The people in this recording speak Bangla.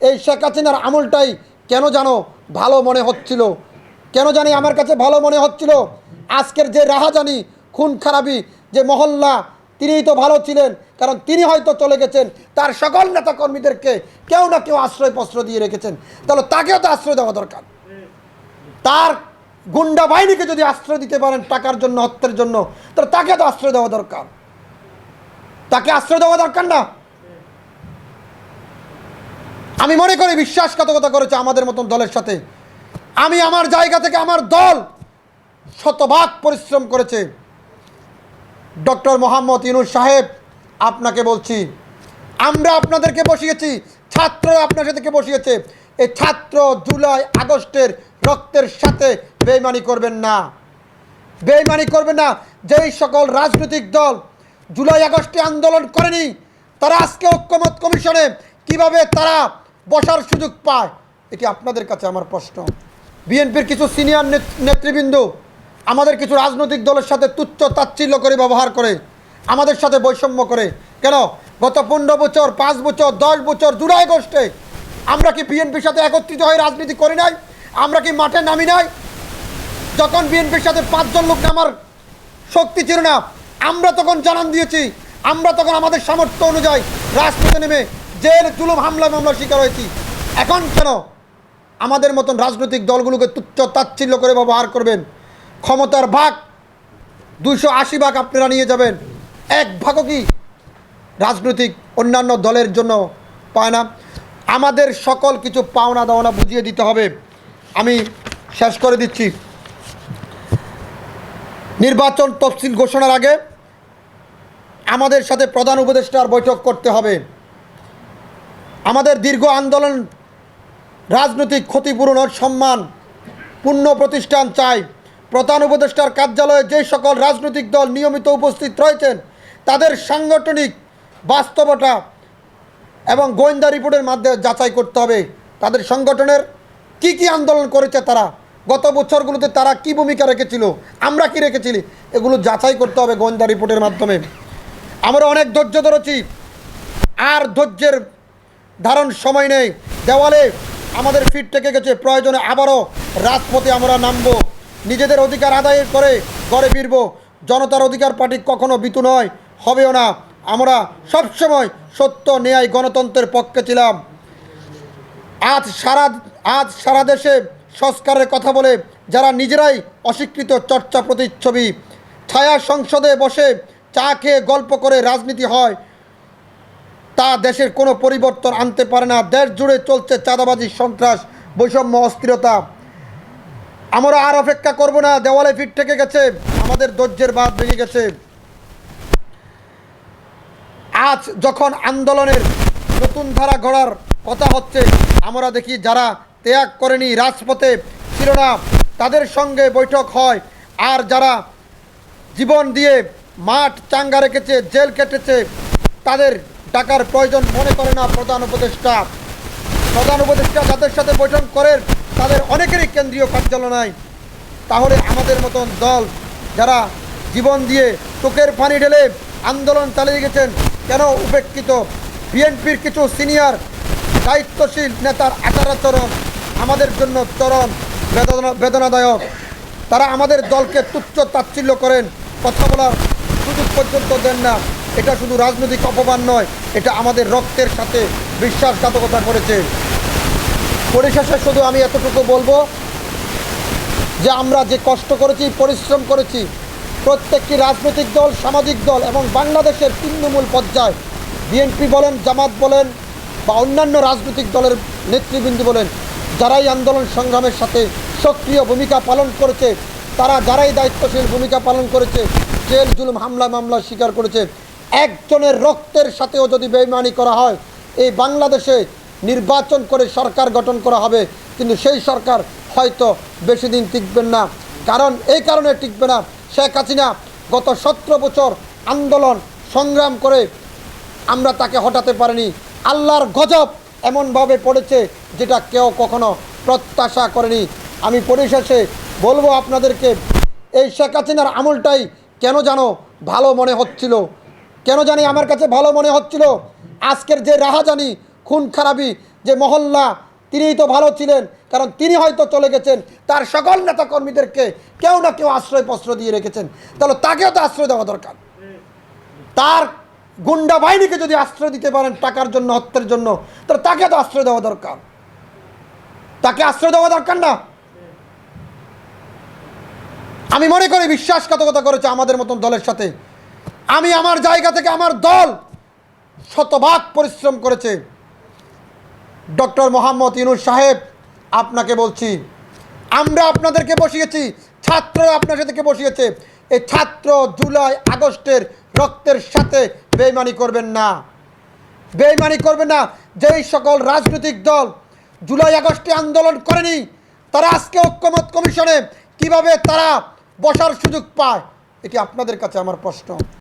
এই শেখ হাসিনার আমলটাই কেন জানো ভালো মনে হচ্ছিল, কেন জানি আমার কাছে ভালো মনে হচ্ছিল। আজকের যে রাহাজানি খুন খারাপি যে মহল্লা, তিনিই তো ভালো ছিলেন, কারণ তিনি হয়তো চলে গেছেন, তার সকল নেতাকর্মীদেরকে কেউ না কেউ আশ্রয় পস্ত্র দিয়ে রেখেছেন, তাহলে তাকেও তো আশ্রয় দেওয়া দরকার। তার গুন্ডা বাহিনীকে যদি আশ্রয় দিতে পারেন টাকার জন্য, হত্যার জন্য, তাহলে তাকে তো আশ্রয় দেওয়া দরকার, তাকে আশ্রয় দেওয়া দরকার না? আমি মনে করি বিশ্বাসঘাতকতা করেছে আমাদের মতন দলের সাথে। আমি আমার জায়গা থেকে, আমার দল শতভাগ পরিশ্রম করেছে। ডক্টর মোহাম্মদ ইউনূস সাহেব, আপনাকে বলছি, আমরা আপনাদেরকে বসিয়েছি, ছাত্র আপনার সাথে বসিয়েছে। এই ছাত্র জুলাই আগস্টের রক্তের সাথে বেইমানি করবেন না, বেইমানি করবেন না। যেই সকল রাজনৈতিক দল জুলাই আগস্টে আন্দোলন করেনি, তারা আজকে ঐক্যমত কমিশনে কিভাবে তারা বসার সুযোগ পায়, এটি আপনাদের কাছে আমার প্রশ্ন। বিএনপির কিছু সিনিয়র নেতৃবৃন্দ আমাদের কিছু রাজনৈতিক দলের সাথে তুচ্ছ তাচ্ছিল্য করে ব্যবহার করে, আমাদের সাথে বৈষম্য করে। কেন? গত 15 বছর, 5 বছর, 10 বছর জুলাই আগস্টে আমরা কি বিএনপির সাথে একত্রিত হয়ে রাজনীতি করি নাই? আমরা কি মাঠে নামি নাই? যখন বিএনপির সাথে 5 জন লোক নামার শক্তি ছিল না, আমরা তখন জানান দিয়েছি, আমরা তখন আমাদের সামর্থ্য অনুযায়ী রাজপথে নেমে জেল, জুলুম, হামলা মামলার শিকার হয়েছি। এখন কেন আমাদের মতন রাজনৈতিক দলগুলোকে তুচ্ছ তাচ্ছিল্য করে ব্যবহার করবেন? ক্ষমতার ভাগ 280 ভাগ আপনারা নিয়ে যাবেন, 1 ভাগও কি রাজনৈতিক অন্যান্য দলের জন্য পায় না? আমাদের সকল কিছু পাওনা দাওনা বুঝিয়ে দিতে হবে। আমি শেষ করে দিচ্ছি। নির্বাচন তফসিল ঘোষণার আগে আমাদের সাথে প্রধান উপদেষ্টার বৈঠক করতে হবে। আমাদের দীর্ঘ আন্দোলন, রাজনৈতিক ক্ষতিপূরণ ও সম্মান পূর্ণ প্রতিষ্ঠান চাই। প্রধান উপদেষ্টার কার্যালয়ে যে সকল রাজনৈতিক দল নিয়মিত উপস্থিত রয়েছেন, তাদের সাংগঠনিক বাস্তবতা এবং গোয়েন্দা রিপোর্টের মাধ্যমে যাচাই করতে হবে তাদের সংগঠনের কি আন্দোলন করেছে, তারা গত বছরগুলোতে তারা কি ভূমিকা রেখেছিল, আমরা কি রেখেছিলি, এগুলো যাচাই করতে হবে গোয়েন্দা রিপোর্টের মাধ্যমে। আমরা অনেক ধৈর্য ধরেছি, আর ধৈর্যের ধারণ সময় নেই। দেওয়ালে আমাদের ফিট থেকে গেছে, প্রয়োজনে আবারও রাজপথে আমরা নামবো, নিজেদের অধিকার আদায় করে ঘরে ফিরব। জনতার অধিকার পার্টি কখনো বিতু নয়, হবেও না। আমরা সবসময় সত্য, ন্যায়, গণতন্ত্রের পক্ষে ছিলাম। আজ সারা দেশে সংস্কারের কথা বলে যারা নিজেরাই অস্বীকৃত চর্চা প্রতিচ্ছবি, ছায়া সংসদে বসে চা খেয়ে গল্প করে রাজনীতি হয়, তা দেশের কোনো পরিবর্তন আনতে পারে না। দেশ জুড়ে চলছে চাঁদাবাজি, সন্ত্রাস, বৈষম্য, অস্থিরতা। আমরা আর অপেক্ষা করব না। দেওয়ালে ফিট থেকে গেছে, আমাদের ধৈর্যের বাঁধ ভেঙে গেছে। আজ যখন আন্দোলনের নতুন ধারা গড়ার কথা হচ্ছে, আমরা দেখি যারা ত্যাগ করেনি, রাজপথে ছিল না, তাদের সঙ্গে বৈঠক হয়। আর যারা জীবন দিয়ে মাঠ চাঙ্গা রেখেছে, জেল কেটেছে, তাদের টাকার প্রয়োজন মনে করে না প্রধান উপদেষ্টা। যাদের সাথে বৈঠক করেন, তাদের অনেকেরই কেন্দ্রীয় কার্যালয় নাই। তাহলে আমাদের মতন দল যারা জীবন দিয়ে চোখের পানি ঢেলে আন্দোলন চালিয়ে গেছেন, কেন উপেক্ষিত? বিএনপির কিছু সিনিয়র দায়িত্বশীল নেতার আচার-আচরণ আমাদের জন্য চরম বেদনাদায়ক। তারা আমাদের দলকে তুচ্ছ তাচ্ছিল্য করেন, কথা বলার সুযোগ পর্যন্ত দেন না। এটা শুধু রাজনৈতিক অপমান নয়, এটা আমাদের রক্তের সাথে বিশ্বাসঘাতকতা করেছে। পরিশেষে শুধু আমি এতটুকু বলবো যে আমরা যে কষ্ট করেছি, পরিশ্রম করেছি, প্রত্যেকটি রাজনৈতিক দল, সামাজিক দল এবং বাংলাদেশের তৃণমূল পর্যায়ে বিএনপি বলেন, জামাত বলেন বা অন্যান্য রাজনৈতিক দলের নেতৃবৃন্দ বলেন, যারাই আন্দোলন সংগ্রামের সাথে সক্রিয় ভূমিকা পালন করেছে, তারা যারাই দায়িত্বশীল ভূমিকা পালন করেছে, জেল, জুলুম, হামলা মামলা স্বীকার করেছে, একজনের রক্তের সাথেও যদি বেইমানি করা হয়, এই বাংলাদেশে নির্বাচন করে সরকার গঠন করা হবে, কিন্তু সেই সরকার হয়তো বেশি দিন টিকবেন না। কারণ এই কারণে টিকবে না, শেখ হাসিনা গত 17 বছর আন্দোলন সংগ্রাম করে আমরা তাকে হটাতে পারিনি। আল্লাহর গজব এমনভাবে পড়েছে যেটা কেউ কখনো প্রত্যাশা করেনি। আমি পরিশেষে বলবো আপনাদেরকে, এই শেখ হাসিনার আমলটাই কেন জানো ভালো মনে হচ্ছিল, কেন জানি আমার কাছে ভালো মনে হচ্ছিল। আজকের যে রাহাজানি খুন খারাপি যে মহল্লা তিনিই তো ভালো ছিলেন, কারণ তিনি হয়তো চলে গেছেন, তার সকল নেতাকর্মীদেরকে কেউ না কেউ আশ্রয় পস্ত্র দিয়ে রেখেছেন, তাহলে তাকেও তো আশ্রয় দেওয়া দরকার। তার গুন্ডা বাহিনীকে যদি আশ্রয় দিতে পারেন টাকার জন্য, হত্যার জন্য, তাহলে তাকে তো আশ্রয় দেওয়া দরকার। তাকে আশ্রয় দেওয়া দরকার না? আমি মনে করি বিশ্বাসঘাতকতা করেছে আমাদের মতন দলের সাথে। আমি আমার জায়গা থেকে, আমার দল শতভাগ পরিশ্রম করেছে। ডক্টর মোহাম্মদ ইউনূস সাহেব, আপনাকে বলছি, আমরা আপনাদেরকে বসিয়েছি, ছাত্র আপনার সাথে বসিয়েছে। এই ছাত্র জুলাই আগস্টের রক্তের সাথে বেইমানি করবেন না, বেইমানি করবেন না। যেই সকল রাজনৈতিক দল জুলাই আগস্টে আন্দোলন করেনি, তারা আজকে ঐক্যমত কমিশনে কিভাবে তারা বসার সুযোগ পায়, এটি আপনাদের কাছে আমার প্রশ্ন।